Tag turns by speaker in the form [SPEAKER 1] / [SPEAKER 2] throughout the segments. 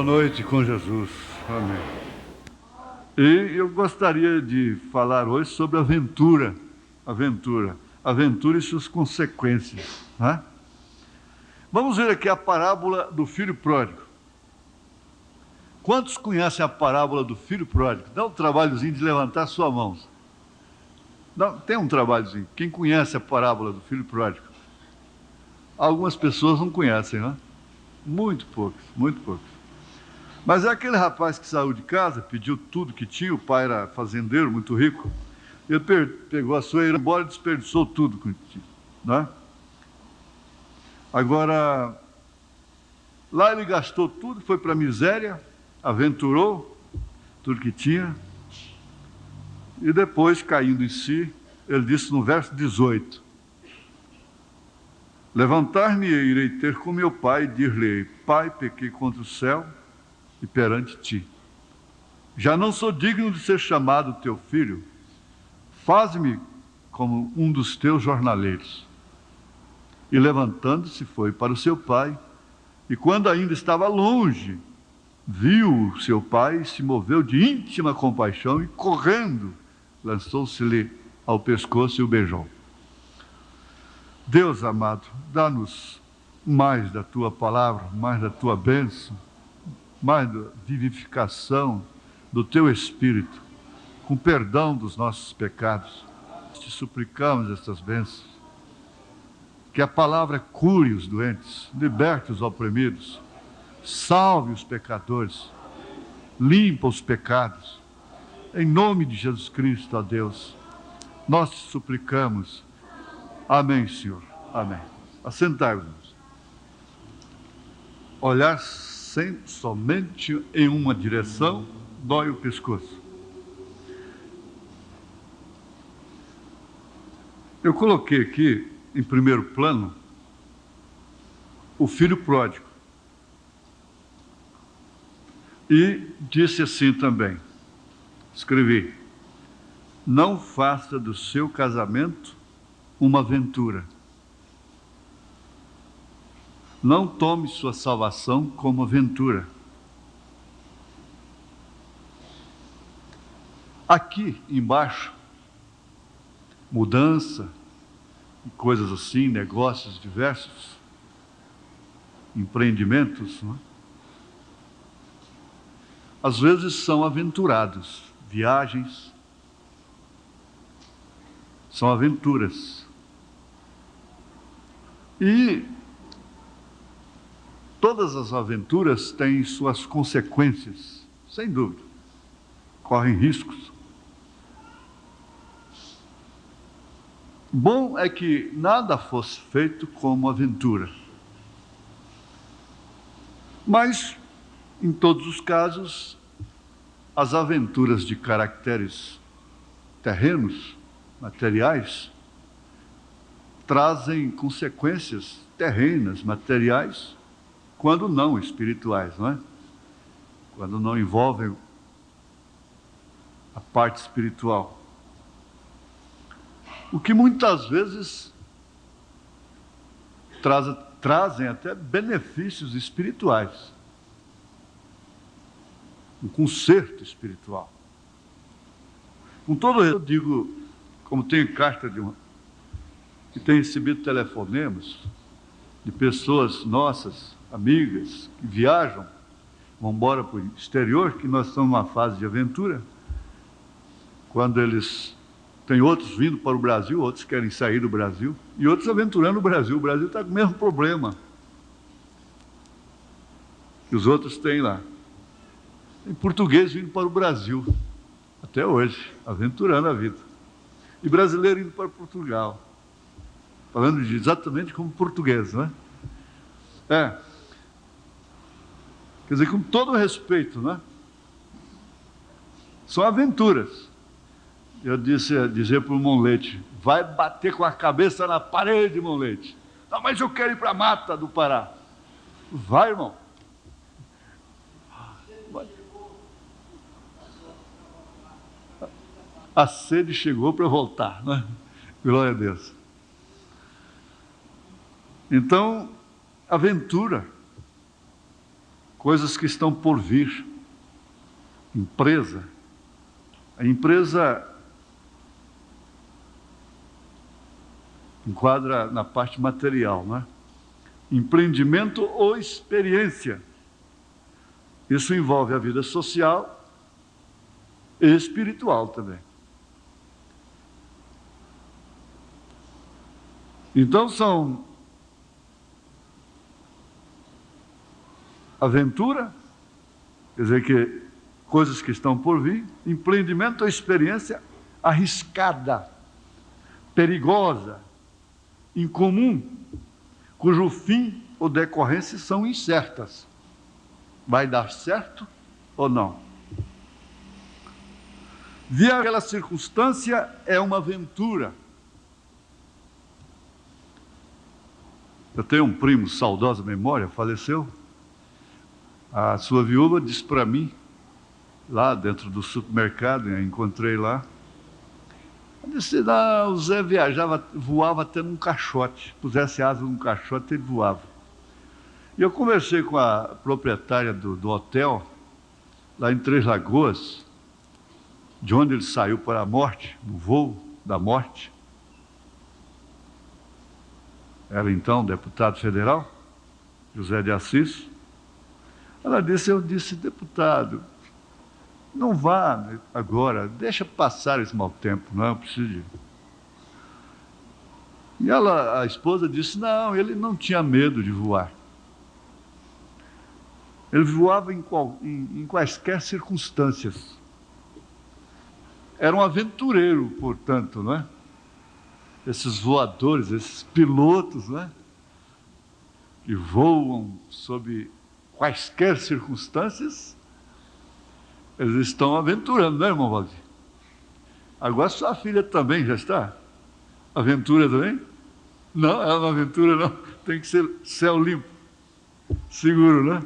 [SPEAKER 1] noite com Jesus. Amém. E eu gostaria de falar hoje sobre aventura e suas consequências, né? Vamos ver aqui a parábola do filho pródigo. Quantos conhecem a parábola do filho pródigo? Dá um trabalhozinho de levantar sua mão. Tem um trabalhozinho. Quem conhece a parábola do filho pródigo? Algumas pessoas não conhecem, né? Muito poucos, muito poucos. Mas é aquele rapaz que saiu de casa, pediu tudo que tinha, o pai era fazendeiro, muito rico, ele pegou a sua herança, embora e desperdiçou tudo que tinha, né? Agora, lá ele gastou tudo, foi para a miséria, aventurou tudo que tinha, e depois, caindo em si, ele disse no verso 18, levantar-me e irei ter com meu pai e dir-lhe, pai, pequei contra o céu e perante ti. Já não sou digno de ser chamado teu filho, faze-me como um dos teus jornaleiros. E levantando-se foi para o seu pai, e quando ainda estava longe, viu o seu pai, se moveu de íntima compaixão e correndo, lançou-se-lhe ao pescoço e o beijou. Deus amado, dá-nos mais da tua palavra, mais da tua bênção, mais da vivificação do teu Espírito, com perdão dos nossos pecados. Te suplicamos estas bênçãos, que a palavra cure os doentes, liberte os oprimidos, salve os pecadores, limpa os pecados. Em nome de Jesus Cristo, ó Deus, nós te suplicamos. Amém, Senhor. Amém. Assentai-vos. Olhar somente em uma direção dói o pescoço. Eu coloquei aqui, em primeiro plano, o filho pródigo. E disse assim também, escrevi, não faça do seu casamento uma aventura. Não tome sua salvação como aventura. Aqui embaixo, mudança, coisas assim, negócios diversos, empreendimentos, né? Às vezes são aventurados, viagens, são aventuras. E todas as aventuras têm suas consequências, sem dúvida, correm riscos. Bom é que nada fosse feito como aventura. Mas, em todos os casos, as aventuras de caracteres terrenos, materiais, trazem consequências terrenas, materiais, quando não espirituais, não é? Quando não envolvem a parte espiritual. O que muitas vezes trazem até benefícios espirituais. Um conserto espiritual. Com todo eu digo, como tenho carta que tenho recebido telefonemas de pessoas nossas, amigas, que viajam, vão embora para o exterior, que nós estamos numa fase de aventura, quando eles têm outros vindo para o Brasil, outros querem sair do Brasil, e outros aventurando o Brasil. O Brasil está com o mesmo problema que os outros têm lá. Tem português vindo para o Brasil, até hoje, aventurando a vida. E brasileiro indo para Portugal, falando exatamente como português, não é? Quer dizer, com todo respeito, não é? São aventuras. Eu dizer para o Monlete, vai bater com a cabeça na parede, Monlete. Não, mas eu quero ir para a mata do Pará. Vai, irmão. Vai. A sede chegou para voltar, né? Glória a Deus. Então, aventura coisas que estão por vir. Empresa. A empresa enquadra na parte material, né? Empreendimento ou experiência. Isso envolve a vida social e espiritual também. Então são aventura, quer dizer que coisas que estão por vir, empreendimento ou experiência arriscada, perigosa, incomum, cujo fim ou decorrência são incertas. Vai dar certo ou não? Via aquela circunstância é uma aventura. Eu tenho um primo, saudosa memória, faleceu. A sua viúva disse para mim, lá dentro do supermercado, eu encontrei lá, disse, não, o Zé viajava, voava até num caixote, pusesse asa num caixote, ele voava. E eu conversei com a proprietária do hotel, lá em Três Lagoas, de onde ele saiu para a morte, no voo da morte. Era então deputado federal, José de Assis. Ela disse, eu disse, deputado, não vá agora, deixa passar esse mau tempo, não preciso de... E ela, a esposa disse, não, ele não tinha medo de voar. Ele voava em quaisquer circunstâncias. Era um aventureiro, portanto, não é? Esses voadores, esses pilotos, não é? Que voam sob quaisquer circunstâncias, eles estão aventurando, não é, irmão Valdir? Agora sua filha também já está? Aventura também? Não, ela não aventura não, tem que ser céu limpo, seguro, né?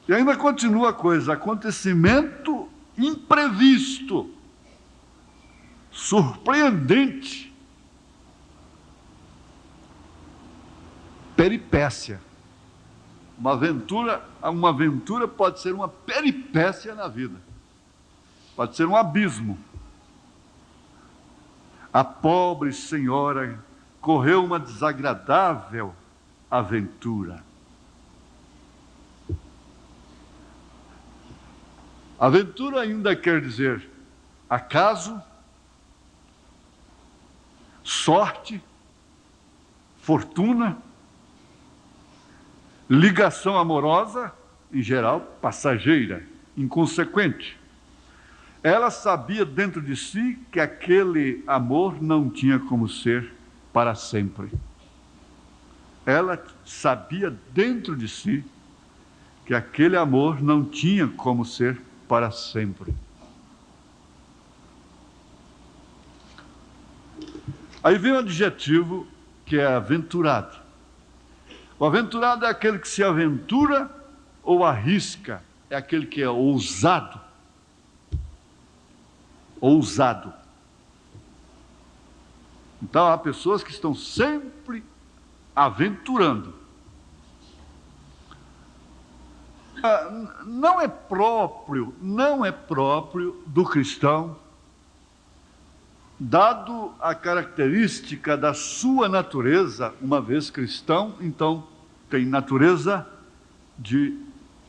[SPEAKER 1] E ainda continua a coisa, acontecimento imprevisto, surpreendente, peripécia. Uma aventura pode ser uma peripécia na vida, pode ser um abismo. A pobre senhora correu uma desagradável aventura. Aventura ainda quer dizer acaso, sorte, fortuna, ligação amorosa, em geral, passageira, inconsequente. Ela sabia dentro de si que aquele amor não tinha como ser para sempre. Ela sabia dentro de si que aquele amor não tinha como ser para sempre. Aí vem o adjetivo que é aventurado. O aventurado é aquele que se aventura ou arrisca, é aquele que é ousado. Ousado. Então há pessoas que estão sempre aventurando. Não é próprio do cristão, dado a característica da sua natureza, uma vez cristão, então tem natureza de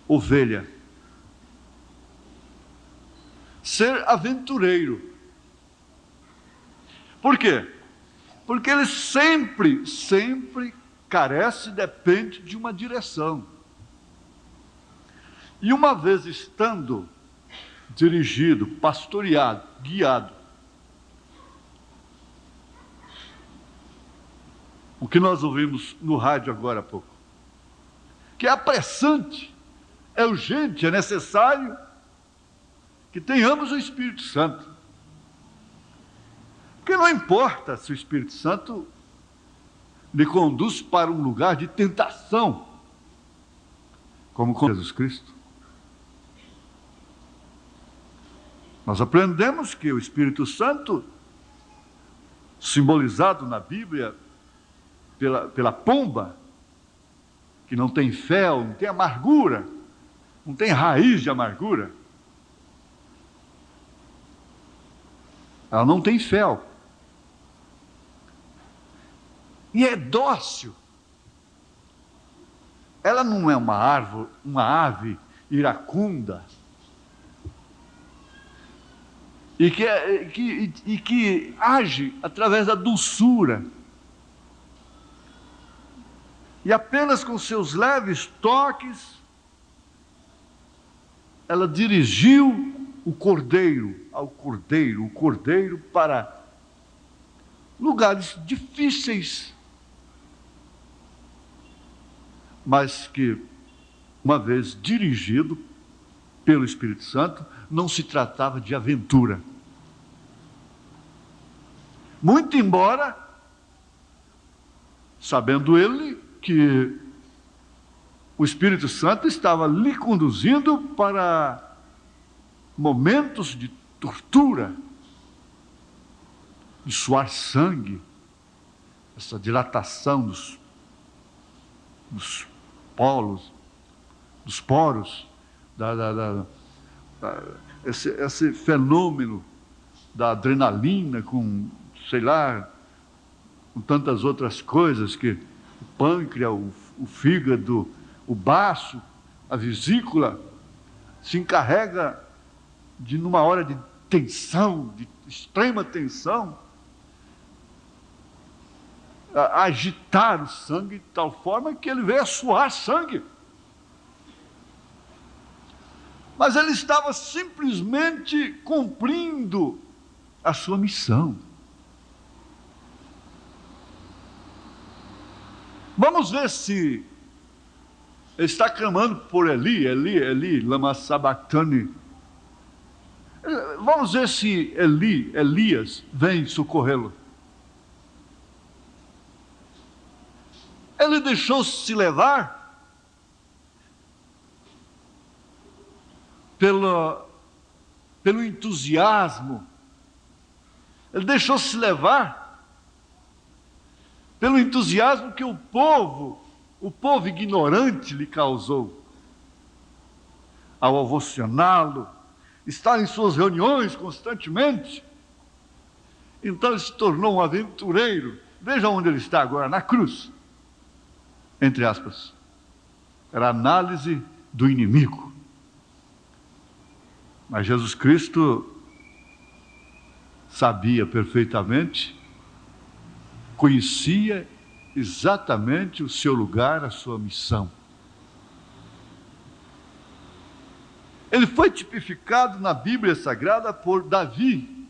[SPEAKER 1] ovelha. Ser aventureiro. Por quê? Porque ele sempre carece, depende de uma direção. E uma vez estando dirigido, pastoreado, guiado, o que nós ouvimos no rádio agora há pouco, que é apressante, é urgente, é necessário que tenhamos o Espírito Santo. Porque não importa se o Espírito Santo lhe conduz para um lugar de tentação, como com Jesus Cristo. Nós aprendemos que o Espírito Santo, simbolizado na Bíblia pela pomba, que não tem fel, não tem amargura, não tem raiz de amargura, ela não tem fel. E é dócil. Ela não é uma árvore, uma ave iracunda, e que age através da doçura. E apenas com seus leves toques, ela dirigiu o cordeiro para lugares difíceis, mas que, uma vez dirigido pelo Espírito Santo, não se tratava de aventura. Muito embora, sabendo ele que o Espírito Santo estava lhe conduzindo para momentos de tortura, de suar sangue, essa dilatação dos poros, esse fenômeno da adrenalina com, sei lá, com tantas outras coisas, que o pâncreas, o fígado, o baço, a vesícula, se encarrega de, numa hora de tensão, de extrema tensão, a agitar o sangue de tal forma que ele veio a suar sangue. Mas ele estava simplesmente cumprindo a sua missão. Vamos ver se ele está clamando por Eli, lama sabachthani. Vamos ver se Elias, vem socorrê-lo. Ele deixou-se levar pelo entusiasmo. Ele deixou-se levar pelo entusiasmo que o povo ignorante lhe causou. Ao ovacioná-lo, estar em suas reuniões constantemente. Então ele se tornou um aventureiro. Veja onde ele está agora, na cruz. Entre aspas. Era a análise do inimigo. Mas Jesus Cristo sabia perfeitamente, conhecia exatamente o seu lugar, a sua missão. Ele foi tipificado na Bíblia Sagrada por Davi.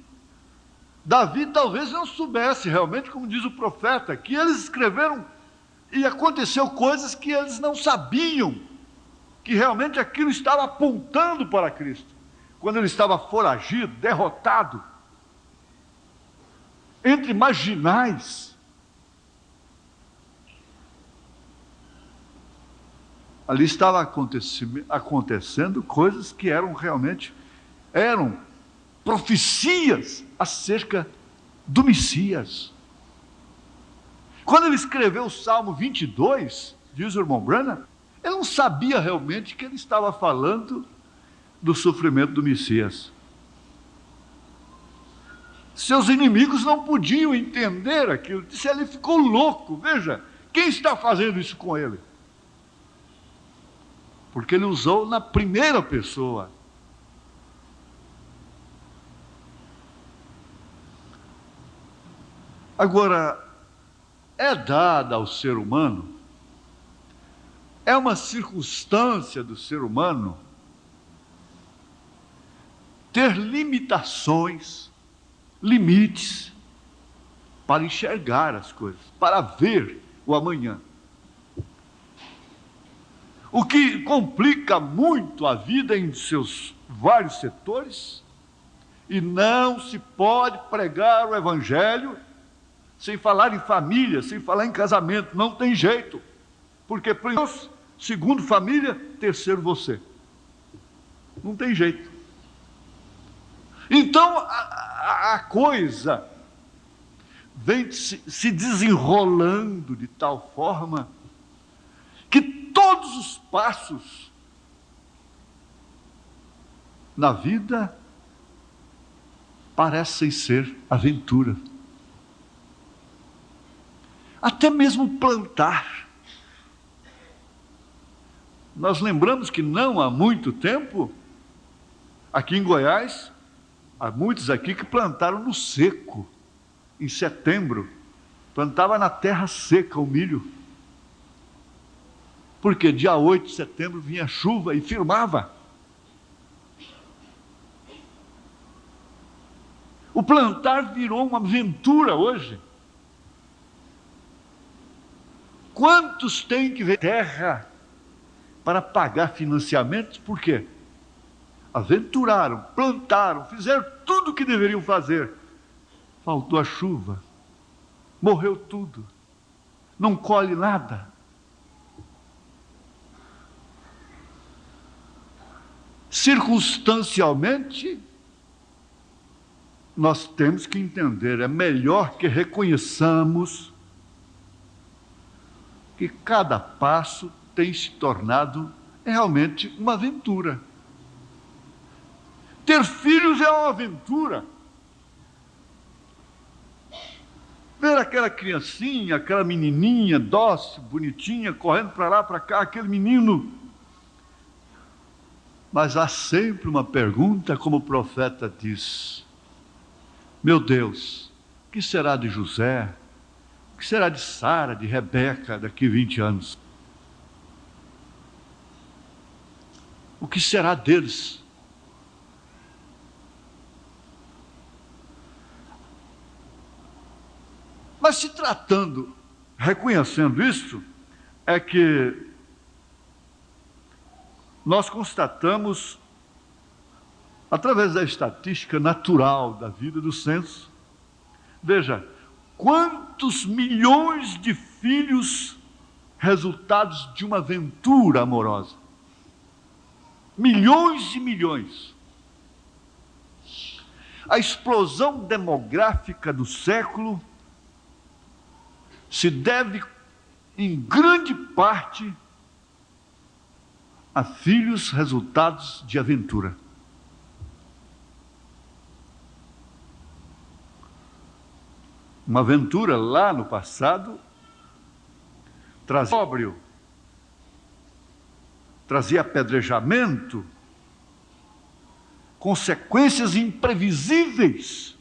[SPEAKER 1] Davi talvez não soubesse realmente, como diz o profeta, que eles escreveram e aconteceu coisas que eles não sabiam, que realmente aquilo estava apontando para Cristo. Quando ele estava foragido, derrotado, entre marginais, ali estava acontecendo coisas que eram profecias acerca do Messias. Quando ele escreveu o Salmo 22, diz o irmão Branham, ele não sabia realmente que ele estava falando do sofrimento do Messias. Seus inimigos não podiam entender aquilo. Disse, ele ficou louco. Veja, quem está fazendo isso com ele? Porque ele usou na primeira pessoa. Agora, é dada ao ser humano, é uma circunstância do ser humano ter limitações, limites, para enxergar as coisas, para ver o amanhã. O que complica muito a vida em seus vários setores, e não se pode pregar o Evangelho sem falar em família, sem falar em casamento, não tem jeito. Porque primeiro, segundo família, terceiro você. Não tem jeito. Então a coisa vem se desenrolando de tal forma que todos os passos na vida parecem ser aventura. Até mesmo plantar. Nós lembramos que não há muito tempo, aqui em Goiás, há muitos aqui que plantaram no seco, em setembro. Plantava na terra seca o milho. Porque dia 8 de setembro vinha chuva e firmava. O plantar virou uma aventura hoje. Quantos têm que ver terra para pagar financiamentos? Por quê? Aventuraram, plantaram, fizeram tudo o que deveriam fazer. Faltou a chuva, morreu tudo, não colhe nada. Circunstancialmente, nós temos que entender, é melhor que reconheçamos que cada passo tem se tornado realmente uma aventura. Ter filhos é uma aventura. Ver aquela criancinha, aquela menininha dócil, bonitinha, correndo para lá, para cá, aquele menino. Mas há sempre uma pergunta, como o profeta diz: meu Deus, o que será de José? O que será de Sara, de Rebeca, daqui 20 anos? O que será deles? Mas se tratando, reconhecendo isso, é que nós constatamos, através da estatística natural da vida, do censo, veja, quantos milhões de filhos resultados de uma aventura amorosa. Milhões e milhões. A explosão demográfica do século se deve, em grande parte, a filhos resultados de aventura. Uma aventura lá no passado trazia óbrio, trazia apedrejamento, consequências imprevisíveis.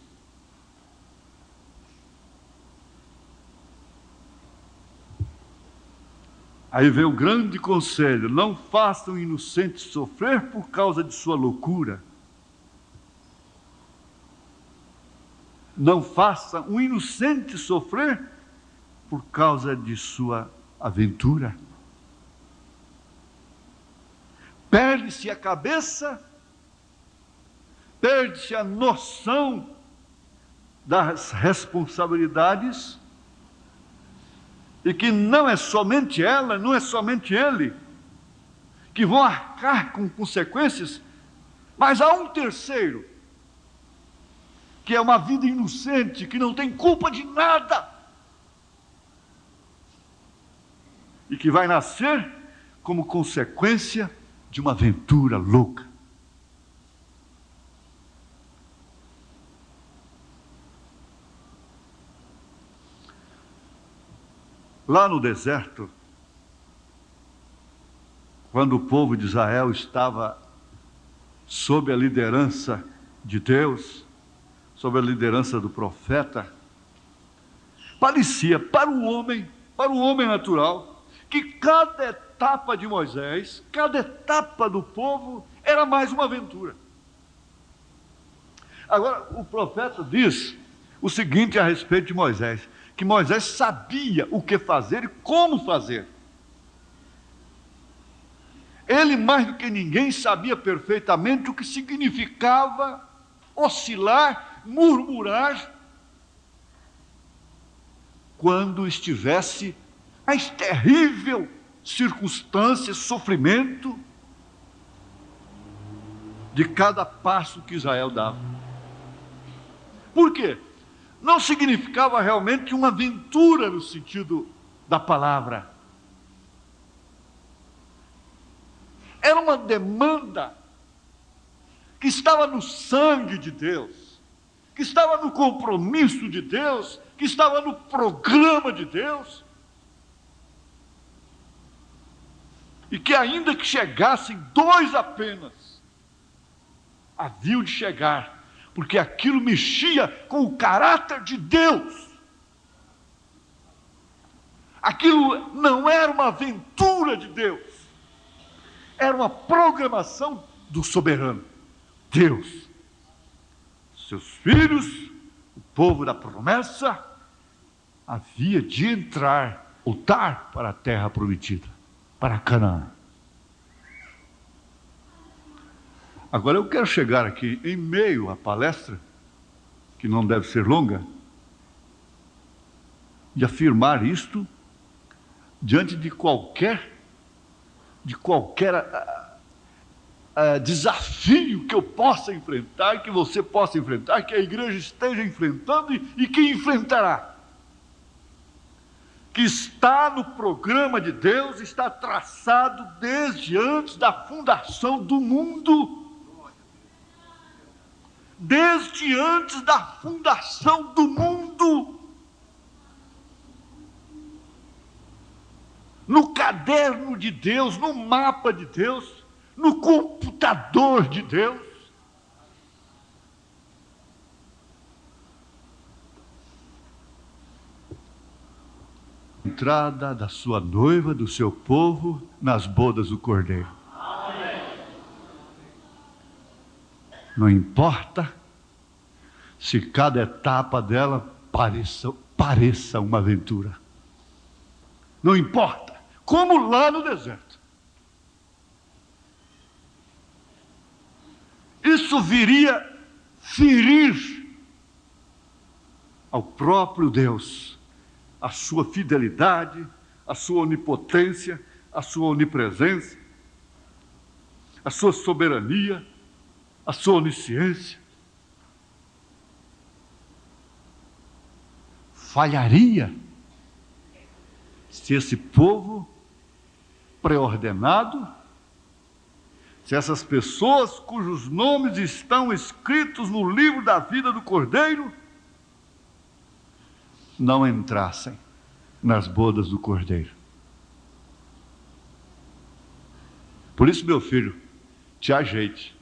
[SPEAKER 1] Aí vem o grande conselho: não façam o inocente sofrer por causa de sua loucura. Não faça um inocente sofrer por causa de sua aventura. Perde-se a cabeça, perde-se a noção das responsabilidades, e que não é somente ela, não é somente ele, que vão arcar com consequências, mas há um terceiro, que é uma vida inocente, que não tem culpa de nada, e que vai nascer como consequência de uma aventura louca. Lá no deserto, quando o povo de Israel estava sob a liderança de Deus, sob a liderança do profeta, parecia para o homem natural, que cada etapa de Moisés, cada etapa do povo era mais uma aventura. Agora, o profeta diz o seguinte a respeito de Moisés: que Moisés sabia o que fazer e como fazer. Ele, mais do que ninguém, sabia perfeitamente o que significava oscilar, murmurar, quando estivesse a terrível circunstância, sofrimento de cada passo que Israel dava. Por quê? Não significava realmente uma aventura no sentido da palavra. Era uma demanda que estava no sangue de Deus, que estava no compromisso de Deus, que estava no programa de Deus. E que ainda que chegassem 2 apenas, haviam de chegar, porque aquilo mexia com o caráter de Deus. Aquilo não era uma aventura de Deus, era uma programação do soberano, Deus. Seus filhos, o povo da promessa, havia de entrar, voltar para a terra prometida, para Canaã. Agora eu quero chegar aqui em meio à palestra, que não deve ser longa, e afirmar isto diante de qualquer desafio que eu possa enfrentar, que você possa enfrentar, que a igreja esteja enfrentando e que enfrentará. Que está no programa de Deus, está traçado desde antes da fundação do mundo. Desde antes da fundação do mundo. No caderno de Deus, no mapa de Deus, no computador de Deus. Entrada da sua noiva, do seu povo, nas bodas do Cordeiro. Não importa se cada etapa dela pareça uma aventura. Não importa. Como lá no deserto. Isso viria ferir ao próprio Deus, a sua fidelidade, a sua onipotência, a sua onipresença, a sua soberania, a sua onisciência. Falharia se esse povo pré-ordenado, se essas pessoas cujos nomes estão escritos no livro da vida do Cordeiro, não entrassem nas bodas do Cordeiro. Por isso, meu filho, te ajeite.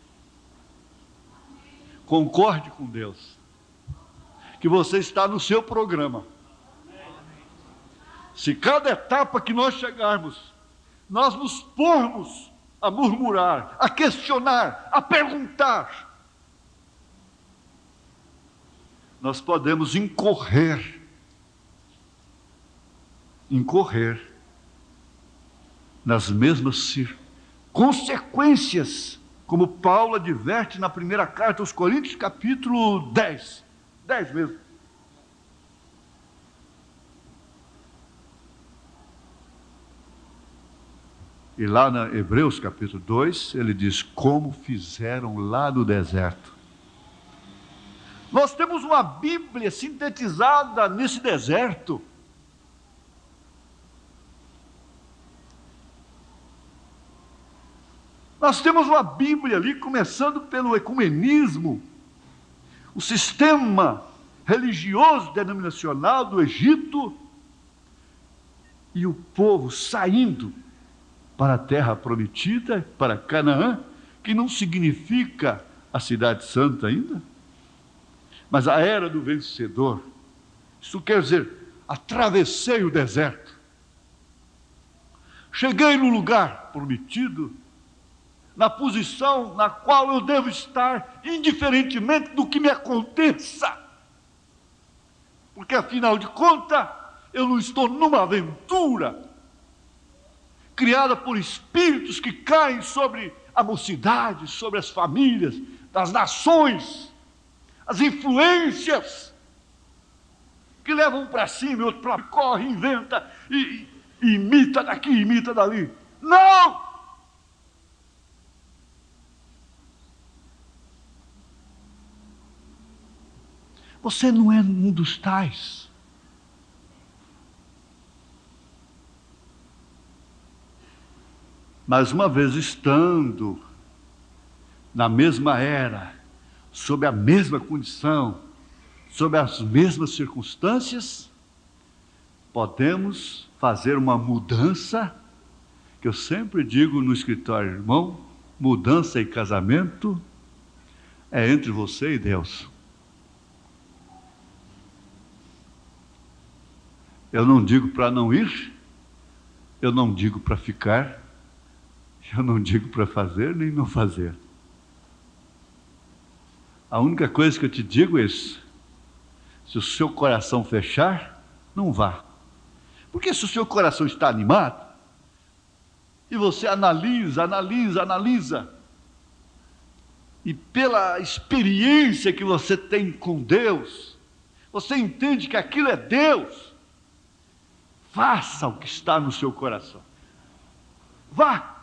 [SPEAKER 1] Concorde com Deus, que você está no seu programa. Se cada etapa que nós chegarmos, nós nos pormos a murmurar, a questionar, a perguntar, nós podemos incorrer nas mesmas consequências, como Paulo adverte na primeira carta aos Coríntios, capítulo 10 mesmo. E lá na Hebreus capítulo 2, ele diz, como fizeram lá no deserto. Nós temos uma Bíblia sintetizada nesse deserto. Nós temos uma Bíblia ali, começando pelo ecumenismo, o sistema religioso denominacional do Egito, e o povo saindo para a terra prometida, para Canaã, que não significa a cidade santa ainda, mas a era do vencedor. Isso quer dizer, atravessei o deserto, cheguei no lugar prometido, na posição na qual eu devo estar, indiferentemente do que me aconteça, porque afinal de contas, eu não estou numa aventura, criada por espíritos que caem sobre a mocidade, sobre as famílias, das nações, as influências, que levam para cima e outro para corre, inventa, e imita daqui, imita dali. Não! Você não é um dos tais. Mas uma vez estando na mesma era, sob a mesma condição, sob as mesmas circunstâncias, podemos fazer uma mudança, que eu sempre digo no escritório, irmão, mudança e casamento é entre você e Deus. Eu não digo para não ir, eu não digo para ficar, eu não digo para fazer nem não fazer. A única coisa que eu te digo é isso: se o seu coração fechar, não vá. Porque se o seu coração está animado, e você analisa, e pela experiência que você tem com Deus, você entende que aquilo é Deus, faça o que está no seu coração. Vá.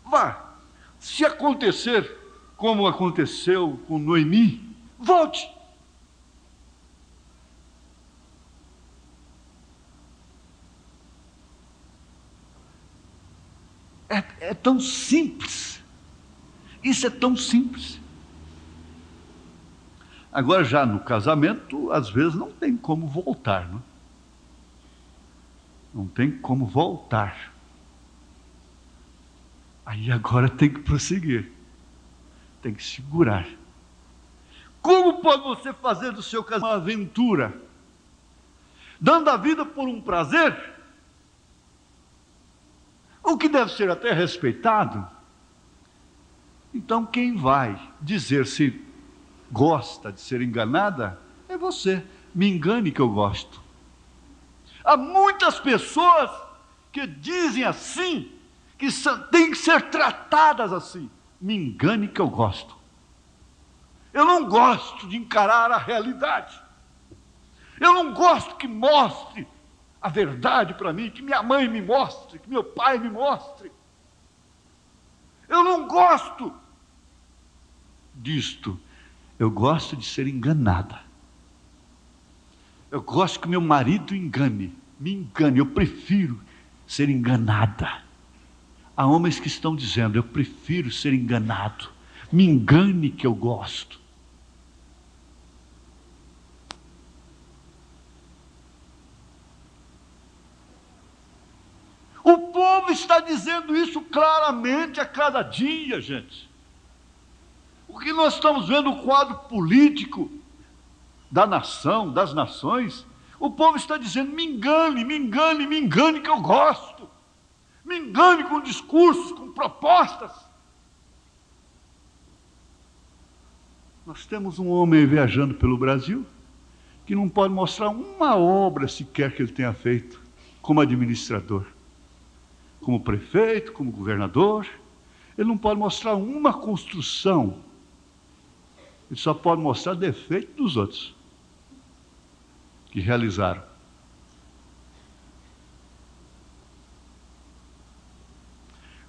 [SPEAKER 1] Vá. Se acontecer como aconteceu com Noemi, volte. É tão simples. Isso é tão simples. Agora, já no casamento, às vezes não tem como voltar, não? Não tem como voltar. Aí agora tem que prosseguir. Tem que segurar. Como pode você fazer do seu casamento uma aventura? Dando a vida por um prazer? O que deve ser até respeitado? Então quem vai dizer se gosta de ser enganada é você. Me engane que eu gosto. Há muitas pessoas que dizem assim, que têm que ser tratadas assim. Me engane que eu gosto. Eu não gosto de encarar a realidade. Eu não gosto que mostre a verdade para mim, que minha mãe me mostre, que meu pai me mostre. Eu não gosto disto. Eu gosto de ser enganada. Eu gosto que meu marido engane, me engane. Eu prefiro ser enganada. Há homens que estão dizendo: eu prefiro ser enganado. Me engane que eu gosto. O povo está dizendo isso claramente a cada dia, gente. O que nós estamos vendo no quadro político da nação, das nações, o povo está dizendo: me engane que eu gosto. Me engane com discursos, com propostas. Nós temos um homem viajando pelo Brasil que não pode mostrar uma obra sequer que ele tenha feito como administrador, como prefeito, como governador. Ele não pode mostrar uma construção. Ele só pode mostrar defeito dos outros que realizaram.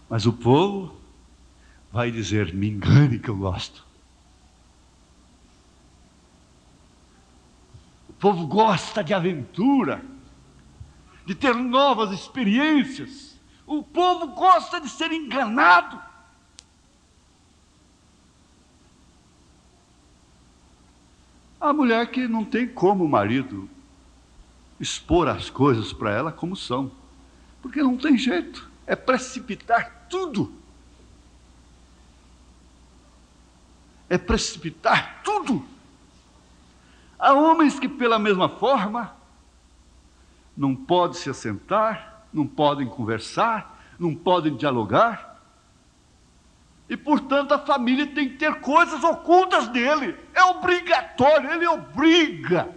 [SPEAKER 1] Mas o povo vai dizer: me engane que eu gosto. O povo gosta de aventura, de ter novas experiências. O povo gosta de ser enganado. A mulher que não tem como o marido expor as coisas para ela como são, porque não tem jeito, é precipitar tudo. É precipitar tudo. Há homens que, pela mesma forma, não podem se assentar, não podem conversar, não podem dialogar, e, portanto, a família tem que ter coisas ocultas dele. É obrigatório, ele obriga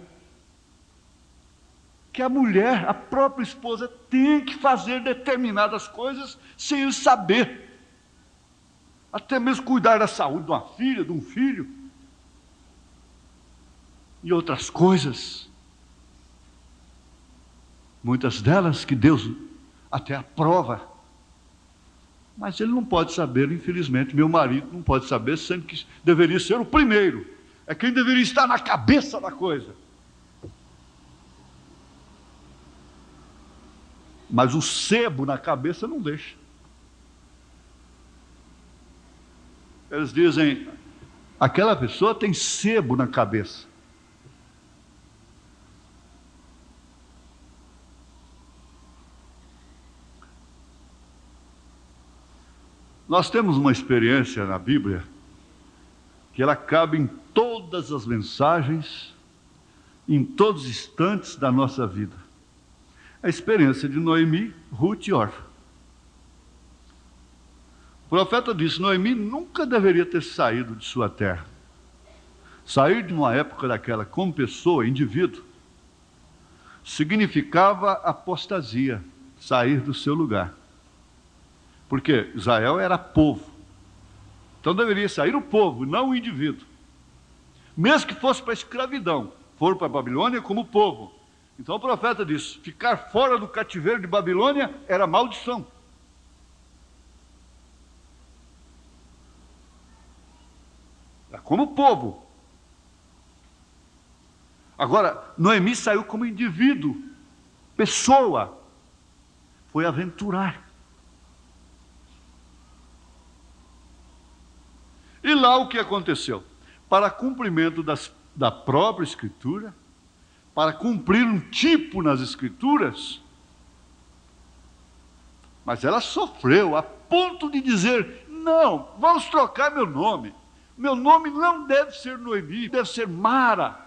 [SPEAKER 1] que a mulher, a própria esposa, tem que fazer determinadas coisas sem ele saber. Até mesmo cuidar da saúde de uma filha, de um filho, e outras coisas. Muitas delas que Deus até aprova. Mas ele não pode saber, infelizmente. Meu marido não pode saber, sendo que deveria ser o primeiro. É quem deveria estar na cabeça da coisa. Mas o sebo na cabeça não deixa. Eles dizem, aquela pessoa tem sebo na cabeça. Nós temos uma experiência na Bíblia que ela cabe em todas as mensagens, em todos os instantes da nossa vida. A experiência de Noemi, Ruth e Orfa. O profeta disse, Noemi nunca deveria ter saído de sua terra. Sair de uma época daquela como pessoa, indivíduo, significava apostasia, sair do seu lugar. Porque Israel era povo. Então deveria sair o povo, não o indivíduo. Mesmo que fosse para a escravidão, foram para a Babilônia como povo. Então o profeta disse, ficar fora do cativeiro de Babilônia era maldição. Era como povo. Agora, Noemi saiu como indivíduo, pessoa, foi aventurar. E lá o que aconteceu? Para cumprimento da própria Escritura, para cumprir um tipo nas Escrituras, mas ela sofreu a ponto de dizer, não, vamos trocar meu nome não deve ser Noemi, deve ser Mara,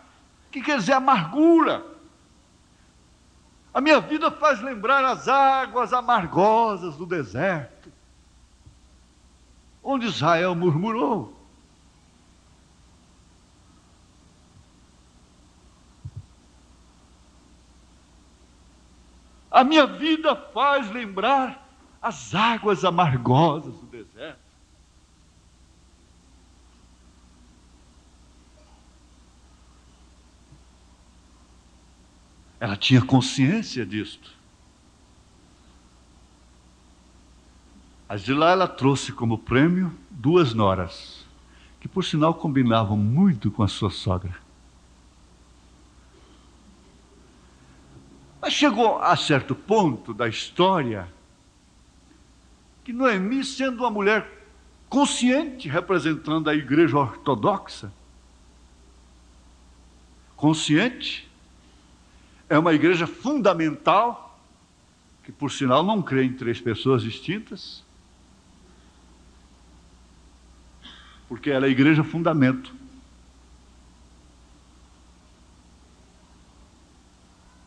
[SPEAKER 1] que quer dizer amargura. A minha vida faz lembrar as águas amargosas do deserto, onde Israel murmurou. A minha vida faz lembrar as águas amargosas do deserto. Ela tinha consciência disto. Mas de lá ela trouxe como prêmio 2 noras, que por sinal combinavam muito com a sua sogra. Mas chegou a certo ponto da história que Noemi, sendo uma mulher consciente, representando a igreja ortodoxa, consciente, é uma igreja fundamental, que por sinal não crê em 3 pessoas distintas, porque ela é a igreja fundamento.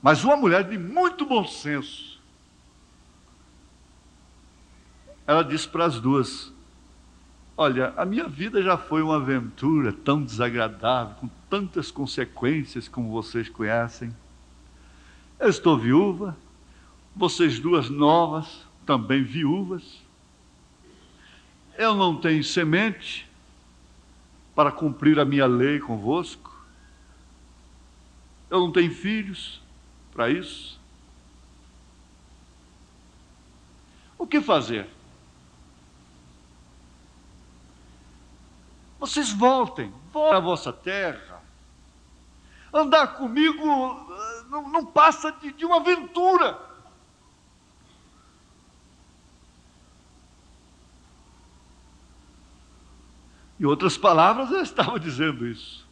[SPEAKER 1] Mas uma mulher de muito bom senso, ela disse para as duas, olha, a minha vida já foi uma aventura tão desagradável, com tantas consequências como vocês conhecem. Eu estou viúva, vocês duas novas, também viúvas. Eu não tenho semente para cumprir a minha lei convosco. Eu não tenho filhos para isso. O que fazer? Vocês voltem à vossa terra. Andar comigo não passa de uma aventura. Em outras palavras, ela estava dizendo isso.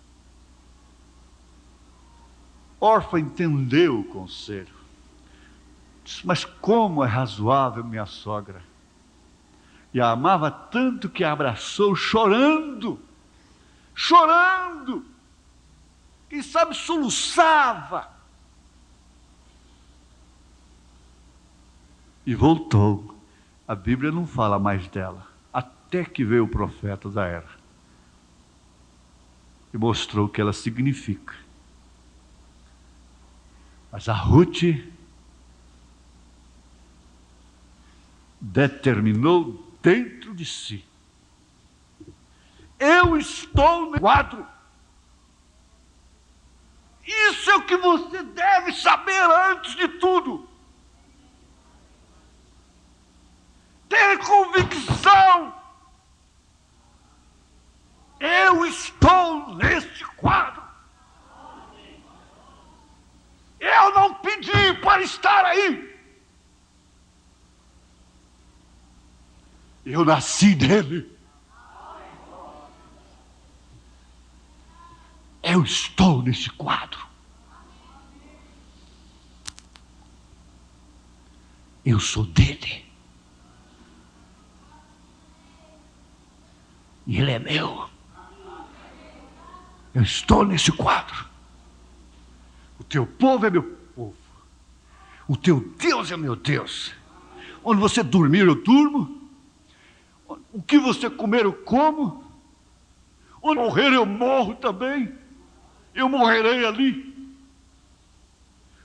[SPEAKER 1] Orfa entendeu o conselho. Disse, mas como é razoável minha sogra? E a amava tanto que a abraçou chorando. Quem sabe soluçava. E voltou. A Bíblia não fala mais dela. Até que veio o profeta da era. E mostrou o que ela significa. Mas a Ruth determinou dentro de si. Eu estou no quadro. Isso é o que você deve saber antes de tudo. Ter convicção. Eu estou neste quadro. Eu não pedi para estar aí. Eu nasci dele. Eu estou nesse quadro. Eu sou dele. E ele é meu. Eu estou nesse quadro. O teu povo é meu povo. O teu Deus é meu Deus. Onde você dormir, eu durmo. O que você comer, eu como. Onde morrer, eu morro também. Eu morrerei ali.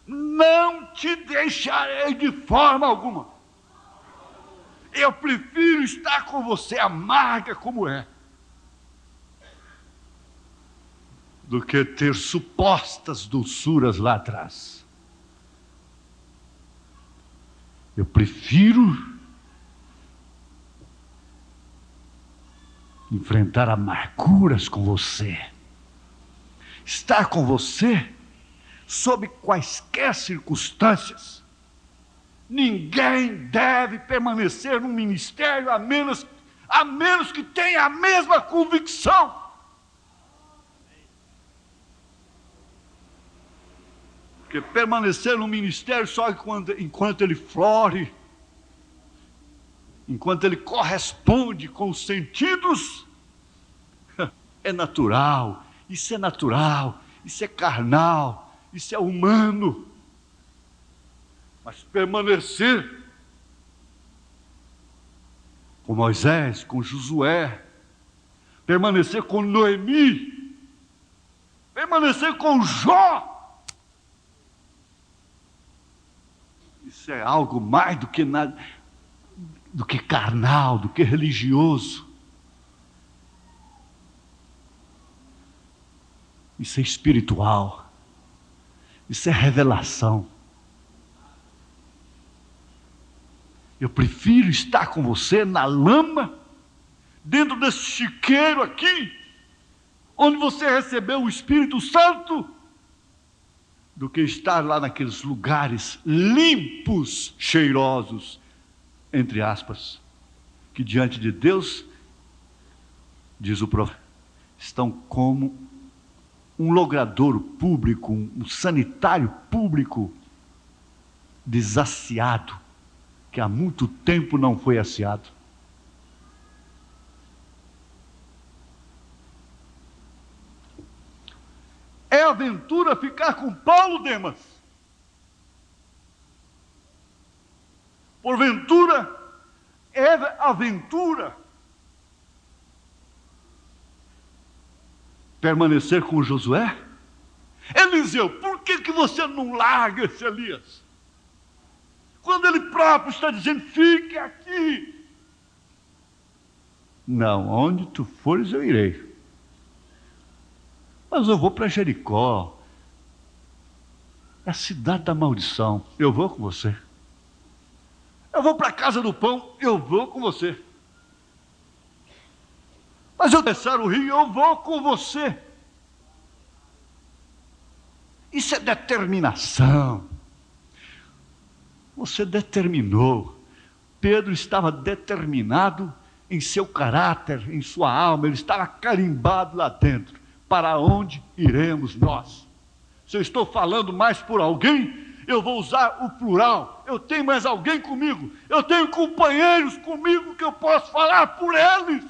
[SPEAKER 1] Não te deixarei de forma alguma. Eu prefiro estar com você amarga como é, do que ter supostas doçuras lá atrás. Eu prefiro enfrentar amarguras com você, estar com você sob quaisquer circunstâncias. Ninguém deve permanecer no ministério a menos que tenha a mesma convicção. Porque permanecer no ministério só enquanto ele flore, enquanto ele corresponde com os sentidos, é natural. Isso é natural, isso é carnal, isso é humano. Mas permanecer com Moisés, com Josué, permanecer com Noemi, permanecer com Jó, isso é algo mais do que nada, do que carnal, do que religioso. Isso é espiritual. Isso é revelação. Eu prefiro estar com você na lama, dentro desse chiqueiro aqui, onde você recebeu o Espírito Santo, do que estar lá naqueles lugares limpos, cheirosos, entre aspas, que diante de Deus, diz o profeta, estão como um logradouro público, um sanitário público desaciado, que há muito tempo não foi asseado. É aventura ficar com Paulo, Demas? Porventura, é aventura permanecer com Josué? Eliseu, por que você não larga esse Elias? Quando ele próprio está dizendo, fique aqui. Não, onde tu fores eu irei. Mas eu vou para Jericó, é a cidade da maldição, eu vou com você. Eu vou para a casa do pão, eu vou com você. Mas eu descer o rio, eu vou com você. Isso é determinação. Você determinou. Pedro estava determinado em seu caráter, em sua alma, ele estava carimbado lá dentro. Para onde iremos nós? Se eu estou falando mais por alguém, eu vou usar o plural. Eu tenho mais alguém comigo. Eu tenho companheiros comigo que eu posso falar por eles.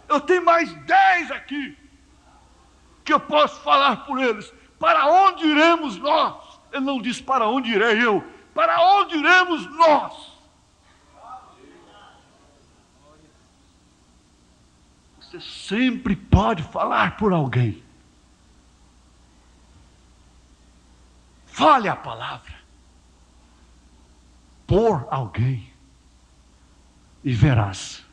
[SPEAKER 1] Eu tenho mais 10 aqui que eu posso falar por eles. Para onde iremos nós? Ele não diz para onde irei eu. Para onde iremos nós? Você sempre pode falar por alguém. Fale a palavra por alguém e verás.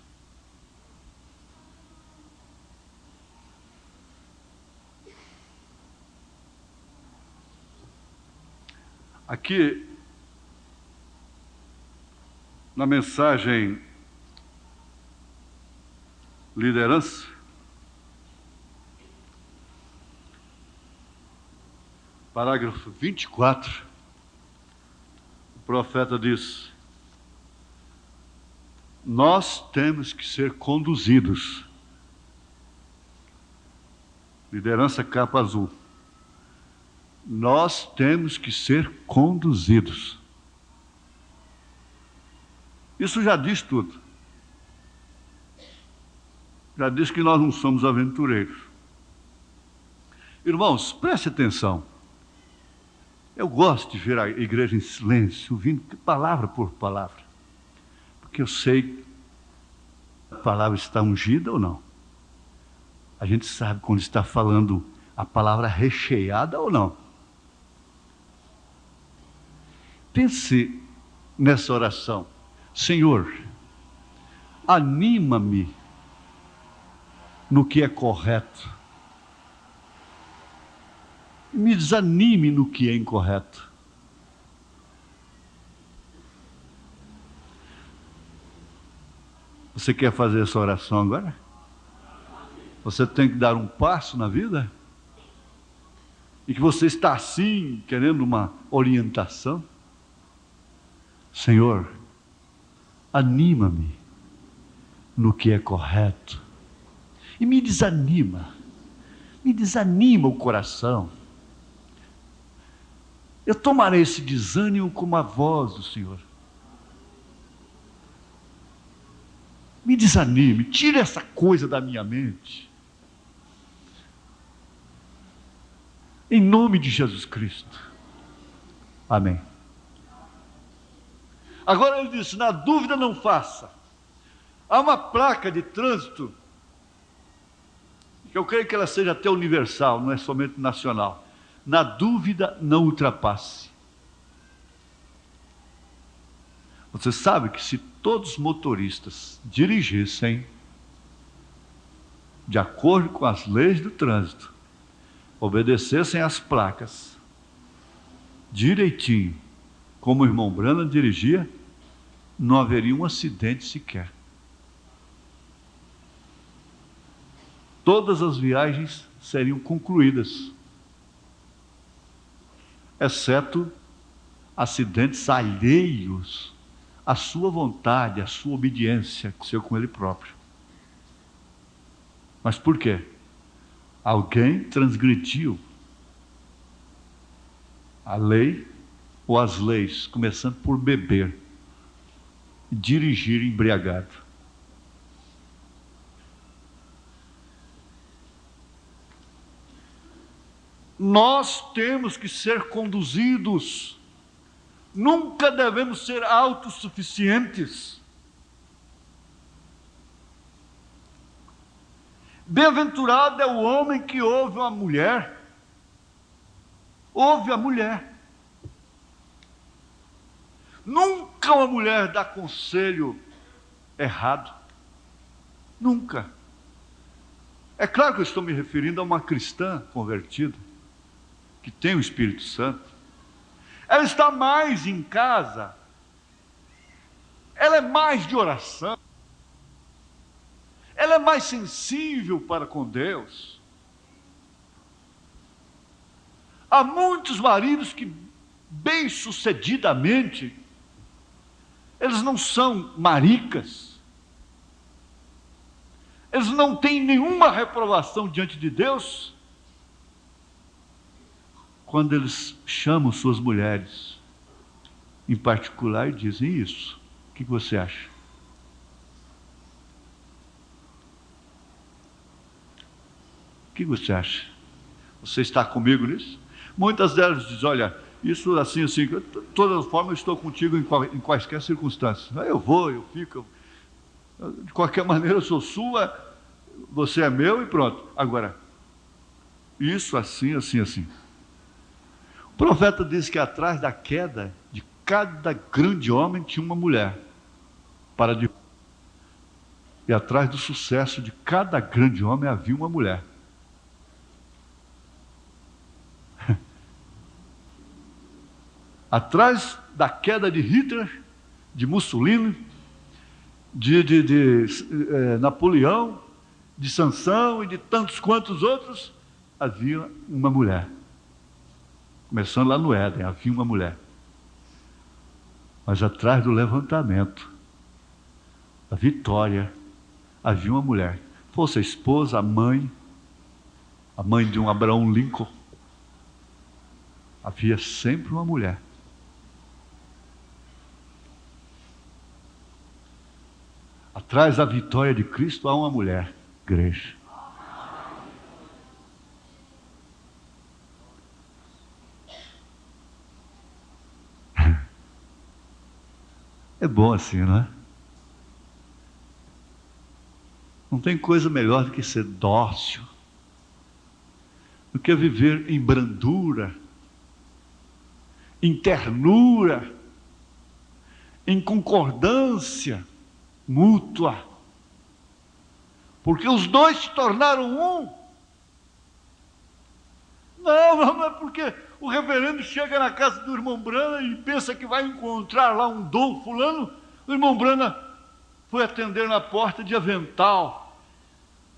[SPEAKER 1] Aqui, na mensagem liderança, parágrafo 24, o profeta diz: Nós temos que ser conduzidos. Liderança capa azul. Nós temos que ser conduzidos. Isso já diz tudo. Já diz que nós não somos aventureiros. Irmãos, preste atenção. Eu gosto de ver a igreja em silêncio, ouvindo palavra por palavra. Porque eu sei que a palavra está ungida ou não. A gente sabe quando está falando a palavra recheada ou não. Pense nessa oração. Senhor, anima-me no que é correto. Me desanime no que é incorreto. Você quer fazer essa oração agora? Você tem que dar um passo na vida? E que você está assim, querendo uma orientação? Senhor, anima-me no que é correto. E me desanima o coração. Eu tomarei esse desânimo como a voz do Senhor. Me desanime, tire essa coisa da minha mente. Em nome de Jesus Cristo. Amém. Agora ele disse, na dúvida não faça. Há uma placa de trânsito, que eu creio que ela seja até universal, não é somente nacional. Na dúvida não ultrapasse. Você sabe que se todos os motoristas dirigissem de acordo com as leis do trânsito, obedecessem às placas direitinho, como o irmão Branham dirigia, não haveria um acidente sequer. Todas as viagens seriam concluídas, exceto acidentes alheios à sua vontade, à sua obediência, seu com ele próprio. Mas por quê? Alguém transgrediu a lei ou as leis, começando por beber e dirigir embriagado. Nós temos que ser conduzidos. Nunca devemos ser autossuficientes. Bem-aventurado é o homem que ouve uma mulher. Ouve a mulher. Nunca uma mulher dá conselho errado. Nunca. É claro que eu estou me referindo a uma cristã convertida, que tem o Espírito Santo. Ela está mais em casa. Ela é mais de oração. Ela é mais sensível para com Deus. Há muitos maridos que, bem-sucedidamente, eles não são maricas. Eles não têm nenhuma reprovação diante de Deus quando eles chamam suas mulheres em particular e dizem isso. O que você acha? O que você acha? Você está comigo nisso? Muitas delas dizem, olha, isso assim, de todas as formas eu estou contigo em quaisquer circunstâncias. Eu vou, eu fico, de qualquer maneira eu sou sua, você é meu e pronto. Agora, isso assim. O profeta diz que atrás da queda de cada grande homem tinha uma mulher. E atrás do sucesso de cada grande homem havia uma mulher. Atrás da queda de Hitler, de Mussolini, de Napoleão, de Sansão e de tantos quantos outros, havia uma mulher. Começando lá no Éden, havia uma mulher. Mas atrás do levantamento, a Vitória, havia uma mulher. Fosse a esposa, a mãe de um Abraão Lincoln, havia sempre uma mulher. Atrás da vitória de Cristo há uma mulher, igreja. É bom assim, não é? Não tem coisa melhor do que ser dócil, do que viver em brandura, em ternura, em concordância mútua. Porque os dois se tornaram um. Não é porque o reverendo chega na casa do irmão Brana e pensa que vai encontrar lá um dom fulano. O irmão Brana foi atender na porta de avental,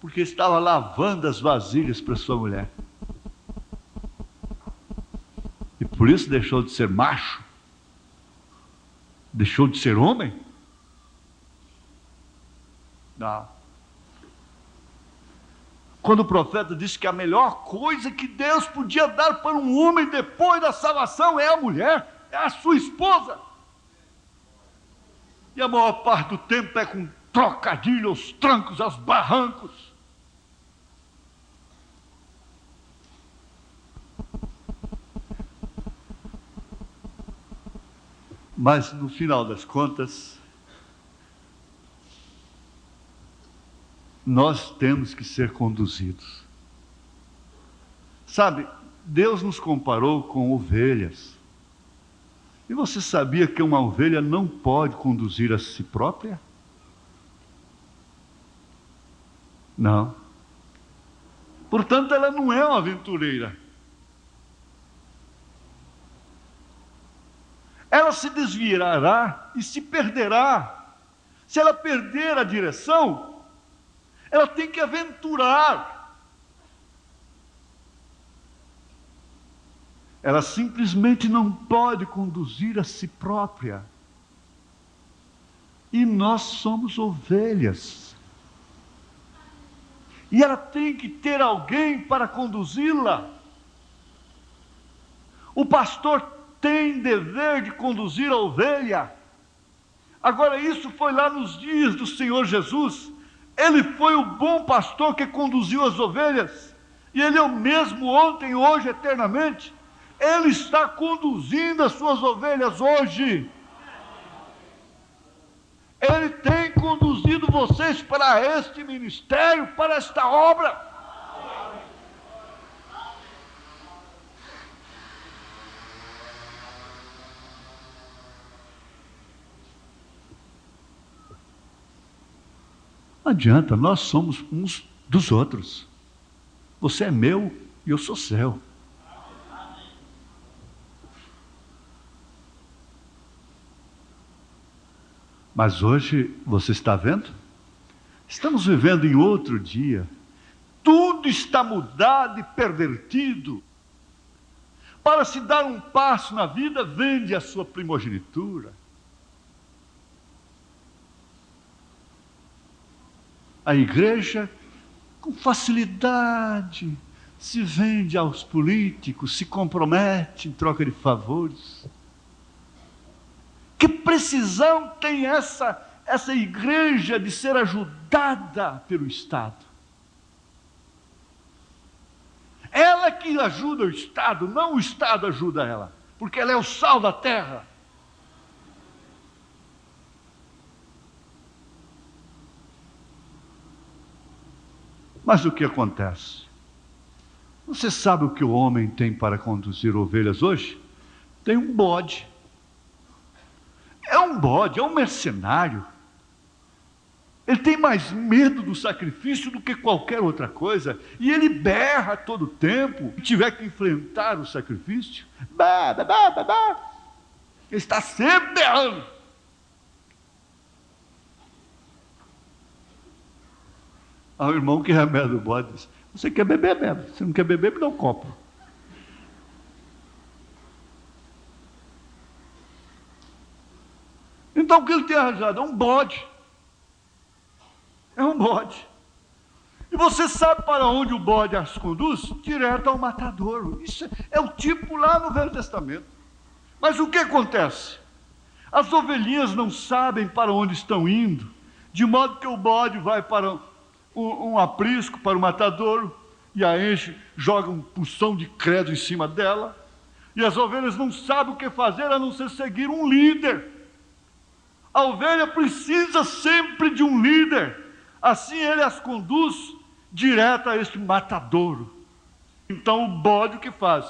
[SPEAKER 1] porque estava lavando as vasilhas para sua mulher. E por isso deixou de ser macho? Deixou de ser homem? Não. Quando o profeta disse que a melhor coisa que Deus podia dar para um homem depois da salvação é a mulher, é a sua esposa. E a maior parte do tempo é com trocadilho, aos trancos, aos barrancos. Mas no final das contas, nós temos que ser conduzidos. Sabe, Deus nos comparou com ovelhas. E você sabia que uma ovelha não pode conduzir a si própria? Não. Portanto, ela não é uma aventureira. Ela se desviará e se perderá. Se ela perder a direção, ela tem que aventurar. Ela simplesmente não pode conduzir a si própria. E nós somos ovelhas. E ela tem que ter alguém para conduzi-la. O pastor tem dever de conduzir a ovelha. Agora, isso foi lá nos dias do Senhor Jesus. Ele foi o bom pastor que conduziu as ovelhas. E Ele é o mesmo ontem, hoje, eternamente. Ele está conduzindo as suas ovelhas hoje. Ele tem conduzido vocês para este ministério, para esta obra. Não adianta, nós somos uns dos outros. Você é meu e eu sou seu. Mas hoje, você está vendo? Estamos vivendo em outro dia. Tudo está mudado e pervertido. Para se dar um passo na vida, vende a sua primogenitura. A igreja, com facilidade, se vende aos políticos, se compromete em troca de favores. Que precisão tem essa igreja de ser ajudada pelo Estado? Ela que ajuda o Estado, não o Estado ajuda ela, porque ela é o sal da terra. Mas o que acontece? Você sabe o que o homem tem para conduzir ovelhas hoje? Tem um bode. É um bode, é um mercenário. Ele tem mais medo do sacrifício do que qualquer outra coisa. E ele berra a todo tempo. Se tiver que enfrentar o sacrifício, ele está sempre berrando. O irmão que remeda o bode diz: você quer beber, bebe. Se não quer beber, me dá um copo. Então o que ele tem arranjado? É um bode. É um bode. E você sabe para onde o bode as conduz? Direto ao matadouro. Isso é o tipo lá no Velho Testamento. Mas o que acontece? As ovelhinhas não sabem para onde estão indo, de modo que o bode vai para um aprisco, para o matadouro, e a enche, joga um porção de credo em cima dela, e as ovelhas não sabem o que fazer a não ser seguir um líder. A ovelha precisa sempre de um líder, assim ele as conduz direto a este matadouro. Então o bode o que faz?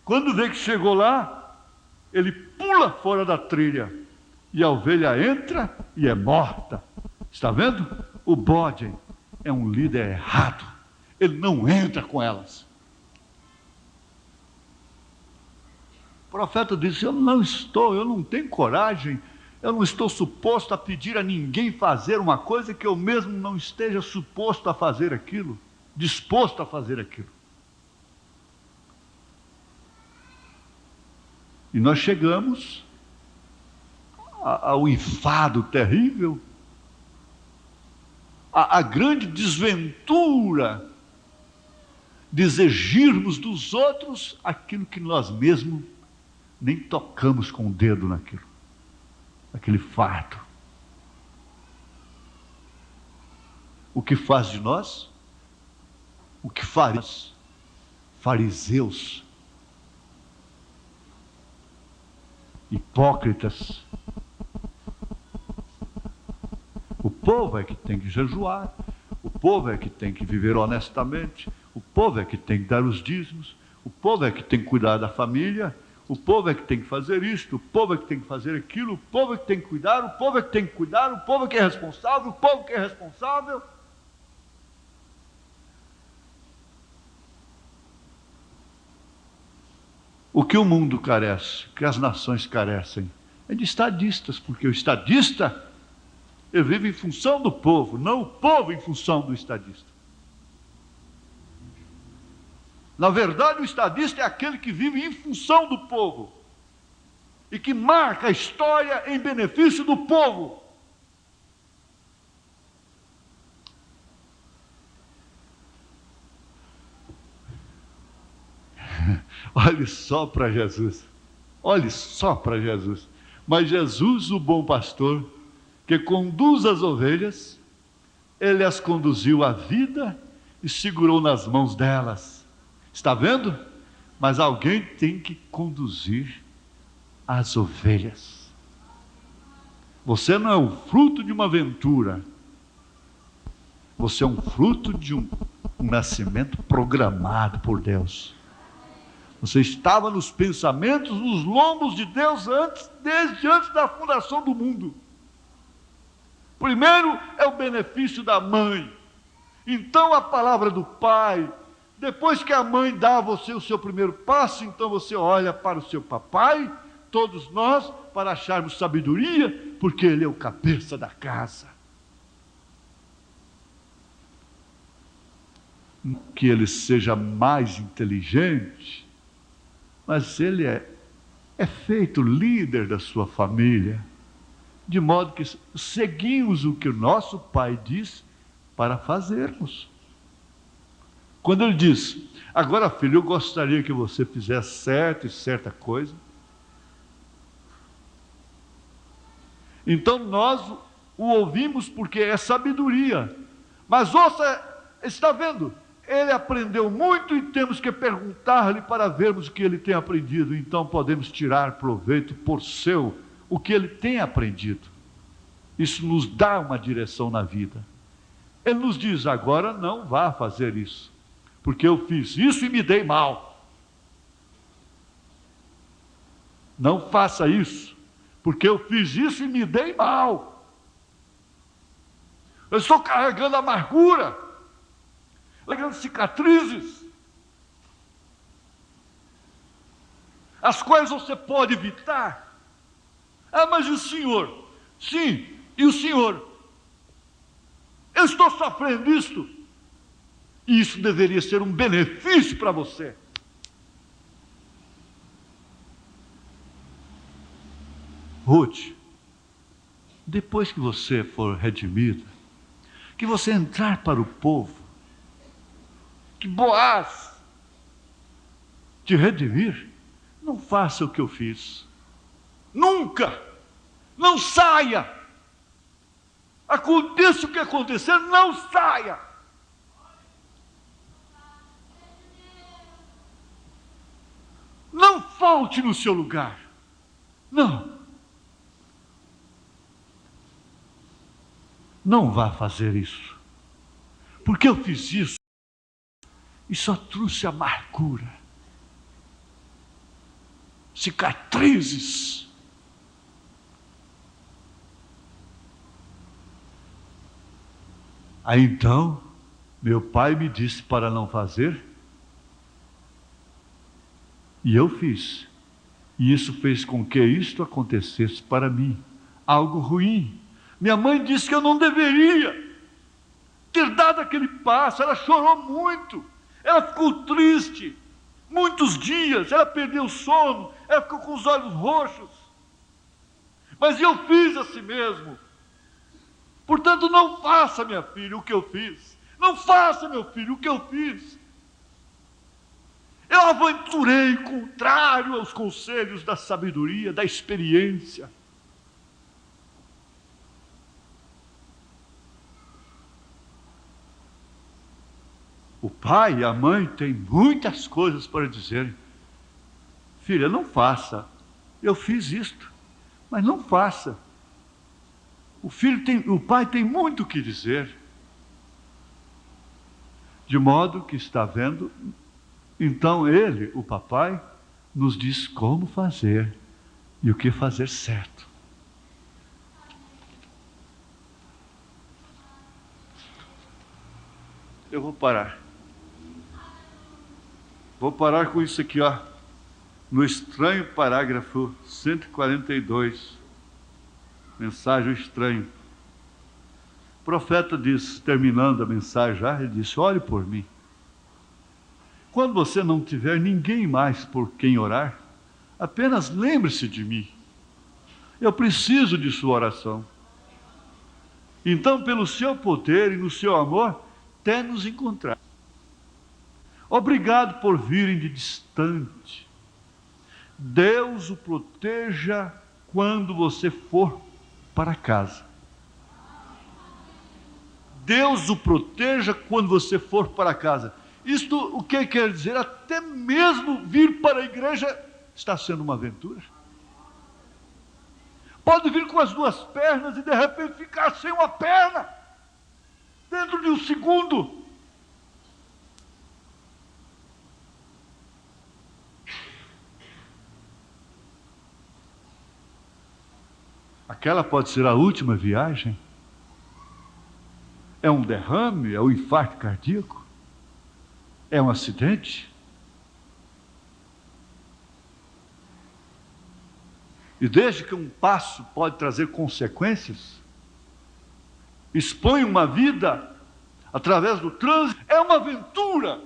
[SPEAKER 1] Quando vê que chegou lá, ele pula fora da trilha, e a ovelha entra e é morta. Está vendo? O bode é um líder errado, ele não entra com elas. O profeta disse: eu não tenho coragem, eu não estou suposto a pedir a ninguém fazer uma coisa que eu mesmo não esteja suposto a fazer aquilo, disposto a fazer aquilo. E nós chegamos ao enfado terrível, a grande desventura de exigirmos dos outros aquilo que nós mesmos nem tocamos com o dedo naquilo, aquele fardo. O que faz de nós? O que faz fariseus, hipócritas. O povo é que tem que jejuar, o povo é que tem que viver honestamente, o povo é que tem que dar os dízimos, o povo é que tem que cuidar da família, o povo é que tem que fazer isto, o povo é que tem que fazer aquilo, o povo é que tem que cuidar, o povo é que tem que cuidar, o povo é que é responsável, o povo que é responsável. O que o mundo carece, o que as nações carecem, é de estadistas, porque o estadista, ele vive em função do povo, não o povo em função do estadista. Na verdade, o estadista é aquele que vive em função do povo e que marca a história em benefício do povo. Olhe só para Jesus, olhe só para Jesus. Mas Jesus, o bom pastor, que conduz as ovelhas, ele as conduziu à vida e segurou nas mãos delas. Está vendo? Mas alguém tem que conduzir as ovelhas. Você não é o fruto de uma aventura. Você é um fruto de um nascimento programado por Deus. Você estava nos pensamentos, nos lombos de Deus desde antes da fundação do mundo. Primeiro é o benefício da mãe, então a palavra do pai. Depois que a mãe dá a você o seu primeiro passo, então você olha para o seu papai, todos nós, para acharmos sabedoria, porque ele é o cabeça da casa. Não que ele seja mais inteligente, mas ele é feito líder da sua família, de modo que seguimos o que o nosso pai diz para fazermos. Quando ele diz: agora filho, eu gostaria que você fizesse certa e certa coisa, então nós o ouvimos porque é sabedoria. Mas ouça, está vendo? Ele aprendeu muito e temos que perguntar-lhe para vermos o que ele tem aprendido. Então podemos tirar proveito por o que ele tem aprendido. Isso nos dá uma direção na vida. Ele nos diz: agora não vá fazer isso, porque eu fiz isso e me dei mal. Não faça isso, porque eu fiz isso e me dei mal. Eu estou carregando amargura, carregando cicatrizes. As quais você pode evitar. Ah, mas e o senhor? Sim, e o senhor? Eu estou sofrendo isto. E isso deveria ser um benefício para você. Ruth, depois que você for redimida, que você entrar para o povo, que Boaz te redimir, não faça o que eu fiz. Nunca! Não saia! Aconteça o que acontecer, não saia! Não falte no seu lugar. Não. Não vá fazer isso. Porque eu fiz isso e só trouxe amargura, cicatrizes. Aí então, meu pai me disse para não fazer, e eu fiz. E isso fez com que isto acontecesse para mim, algo ruim. Minha mãe disse que eu não deveria ter dado aquele passo, ela chorou muito, ela ficou triste, muitos dias, ela perdeu o sono, ela ficou com os olhos roxos. Mas eu fiz a si mesmo. Portanto, não faça, minha filha, o que eu fiz. Não faça, meu filho, o que eu fiz. Eu aventurei contrário aos conselhos da sabedoria, da experiência. O pai e a mãe têm muitas coisas para dizer. Filha, não faça. Eu fiz isto, mas não faça. O pai tem muito o que dizer. De modo que está vendo, então ele, o papai, nos diz como fazer e o que fazer certo. Eu vou parar. Vou parar com isso aqui, ó, no estranho parágrafo 142. Mensagem estranha. O profeta diz, terminando a mensagem já, ele disse: ore por mim. Quando você não tiver ninguém mais por quem orar, apenas lembre-se de mim. Eu preciso de sua oração. Então, pelo seu poder e no seu amor, até nos encontrar. Obrigado por virem de distante. Deus o proteja quando você for para casa. Deus o proteja quando você for para casa. Isto o que quer dizer? Até mesmo vir para a igreja está sendo uma aventura. Pode vir com as duas pernas e de repente ficar sem uma perna, dentro de um segundo. Aquela pode ser a última viagem. É um derrame, é um infarto cardíaco, é um acidente. E desde que um passo pode trazer consequências, expõe uma vida através do trânsito, é uma aventura.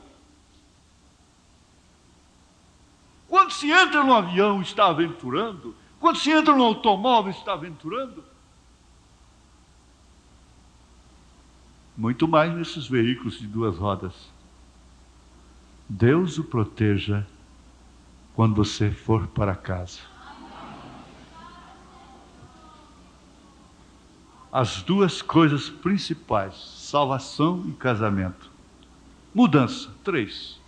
[SPEAKER 1] Quando se entra no avião, está aventurando. Quando se entra no automóvel, está aventurando. Muito mais nesses veículos de duas rodas. Deus o proteja quando você for para casa. As duas coisas principais: salvação e casamento. Mudança, três.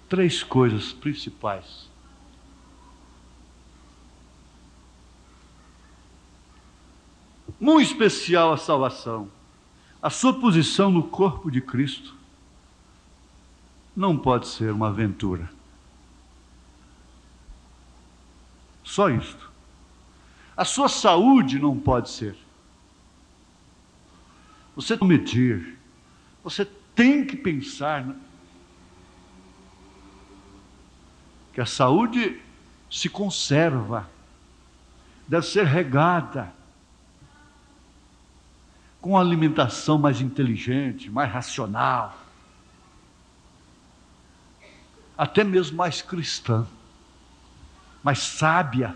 [SPEAKER 1] Três coisas principais. Muito especial a salvação. A sua posição no corpo de Cristo não pode ser uma aventura. Só isto. A sua saúde não pode ser. Você tem que medir. Você tem que pensar que a saúde se conserva, deve ser regada com uma alimentação mais inteligente, mais racional, até mesmo mais cristã, mais sábia.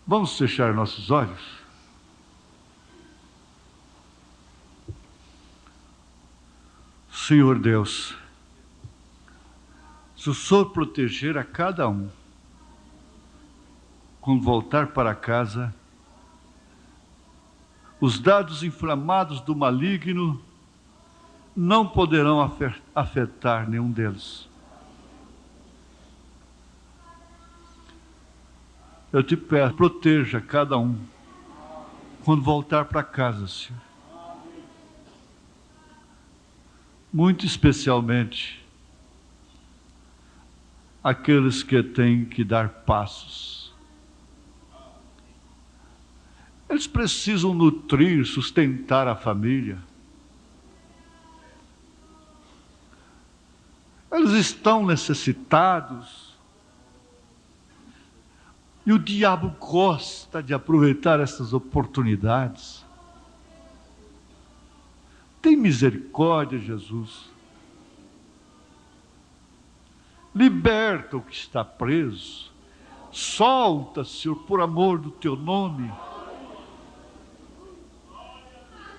[SPEAKER 1] Vamos fechar nossos olhos? Senhor Deus, se o Senhor proteger a cada um, quando voltar para casa, os dados inflamados do maligno não poderão afetar nenhum deles. Eu te peço, proteja cada um quando voltar para casa, Senhor. Muito especialmente aqueles que têm que dar passos. Eles precisam nutrir, sustentar a família. Eles estão necessitados. E o diabo gosta de aproveitar essas oportunidades. Tem misericórdia, Jesus. Liberta o que está preso. Solta, Senhor, por amor do teu nome.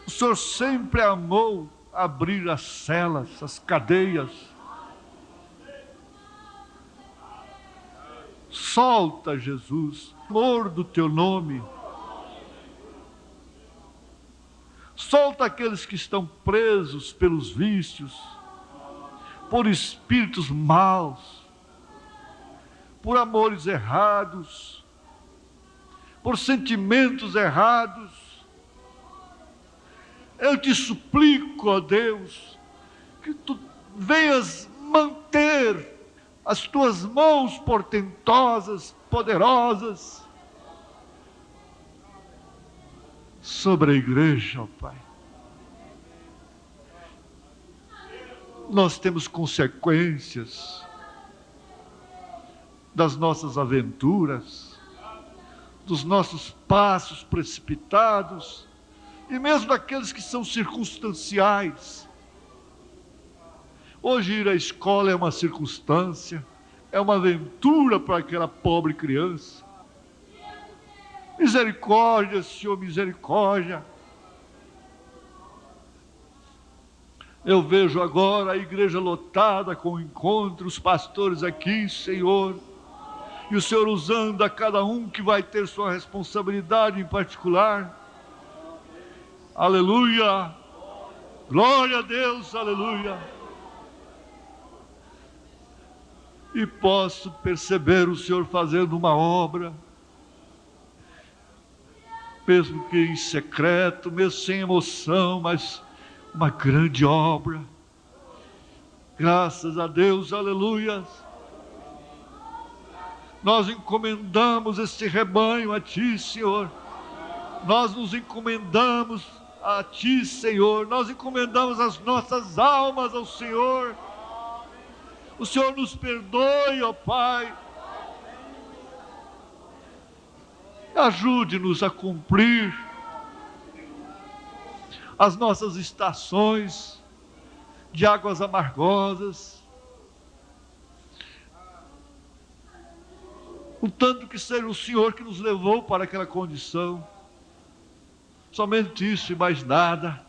[SPEAKER 1] O Senhor sempre amou abrir as celas, as cadeias. Solta, Jesus, amor do teu nome. Solta aqueles que estão presos pelos vícios, por espíritos maus, por amores errados, por sentimentos errados. Eu te suplico, ó Deus, que tu venhas manter as tuas mãos portentosas, poderosas, sobre a igreja, ó Pai. Nós temos consequências das nossas aventuras, dos nossos passos precipitados, e mesmo daqueles que são circunstanciais. Hoje ir à escola é uma circunstância, é uma aventura para aquela pobre criança. Misericórdia, Senhor, misericórdia. Eu vejo agora a igreja lotada com encontros, pastores aqui, Senhor, e o Senhor usando a cada um que vai ter sua responsabilidade em particular. Aleluia, glória a Deus, aleluia. E posso perceber o Senhor fazendo uma obra, mesmo que em secreto, mesmo sem emoção, mas uma grande obra. Graças a Deus, aleluia. Nós encomendamos este rebanho a Ti, Senhor. Nós nos encomendamos a Ti, Senhor. Nós encomendamos as nossas almas ao Senhor. O Senhor nos perdoe, ó Pai. Ajude-nos a cumprir as nossas estações de águas amargosas, o tanto que seja o Senhor que nos levou para aquela condição. Somente isso e mais nada.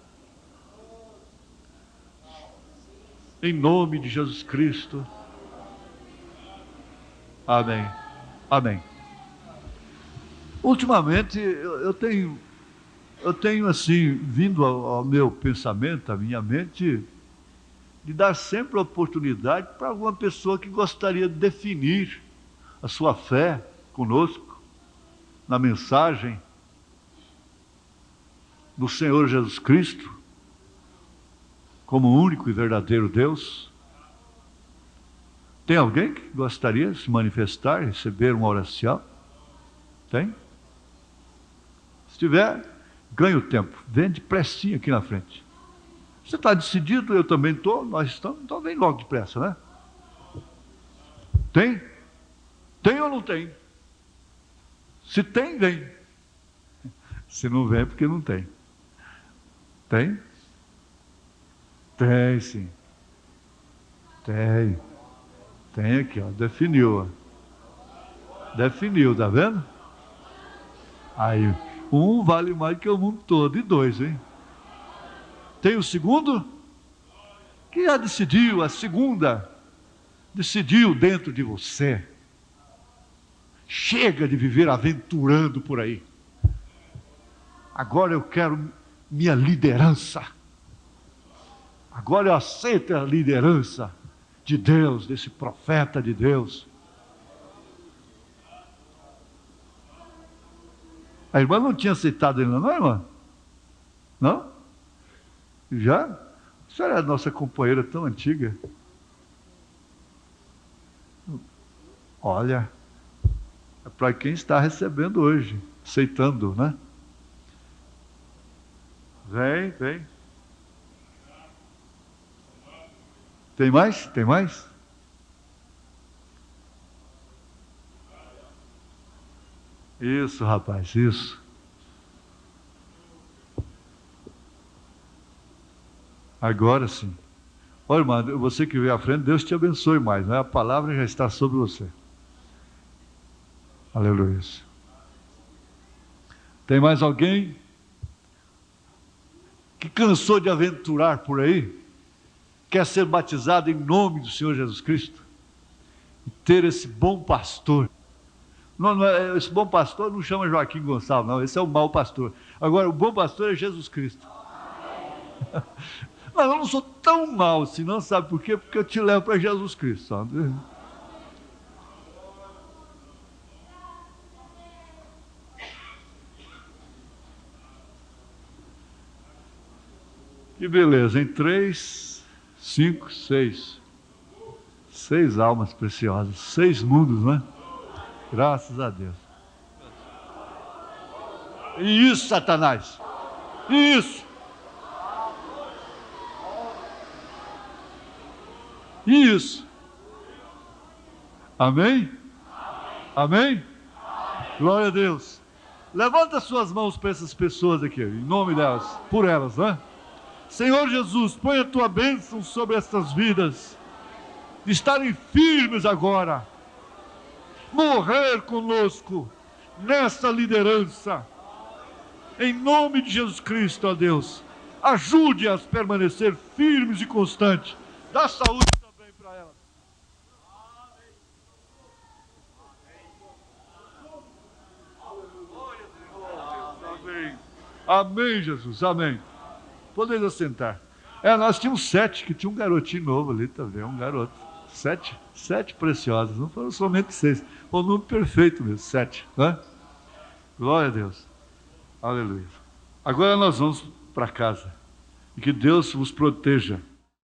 [SPEAKER 1] Em nome de Jesus Cristo. Amém. Amém. Ultimamente eu tenho assim, vindo ao meu pensamento, à minha mente, de dar sempre oportunidade para alguma pessoa que gostaria de definir a sua fé conosco, na mensagem do Senhor Jesus Cristo, como o único e verdadeiro Deus. Tem alguém que gostaria de se manifestar, receber uma oração? Tem? Se tiver, ganhe o tempo. Vem depressinha aqui na frente. Você está decidido, eu também estou, nós estamos, então vem logo depressa, né? Tem? Tem ou não tem? Se tem, vem. Se não vem, é porque não tem. Tem? Tem, sim. Tem. Tem aqui, ó. Definiu, ó. Definiu, tá vendo? Aí, um vale mais que o mundo todo, e dois, hein? Tem o segundo? Que já decidiu, a segunda decidiu dentro de você. Chega de viver aventurando por aí. Agora eu quero minha liderança. Agora eu aceito a liderança de Deus, desse profeta de Deus. A irmã não tinha aceitado ainda, não, irmã? Não? Já? A senhora é a nossa companheira tão antiga. Olha, é para quem está recebendo hoje, aceitando, né? Vem, vem. Tem mais? Tem mais? Isso, rapaz, isso. Agora sim. Olha, irmã, você que veio à frente, Deus te abençoe mais, né? A palavra já está sobre você. Aleluia. Tem mais alguém que cansou de aventurar por aí? Quer ser batizado em nome do Senhor Jesus Cristo? E ter esse bom pastor. Esse bom pastor não chama Joaquim Gonçalves, não. Esse é o mau pastor. Agora, o bom pastor é Jesus Cristo. Mas eu não sou tão mau assim, não, sabe por quê? Porque eu te levo para Jesus Cristo, sabe? Que beleza, em 3, 5, 6. 6 almas preciosas, 6 mundos, né? Graças a Deus. E isso, Satanás. Isso. Isso. Amém? Amém? Glória a Deus. Levanta suas mãos para essas pessoas aqui, em nome delas, por elas, né? Senhor Jesus, põe a tua bênção sobre estas vidas, de estarem firmes agora, morrer conosco nessa liderança, em nome de Jesus Cristo, ó Deus. Ajude-as a permanecer firmes e constantes. Dá saúde também para elas. Amém. Amém, Jesus. Amém. Podeis assentar. Nós tínhamos 7, que tinha um garotinho novo ali também, um garoto. 7 preciosos, não foram somente 6. O número perfeito mesmo, 7. Né? Glória a Deus. Aleluia. Agora nós vamos para casa. E que Deus vos proteja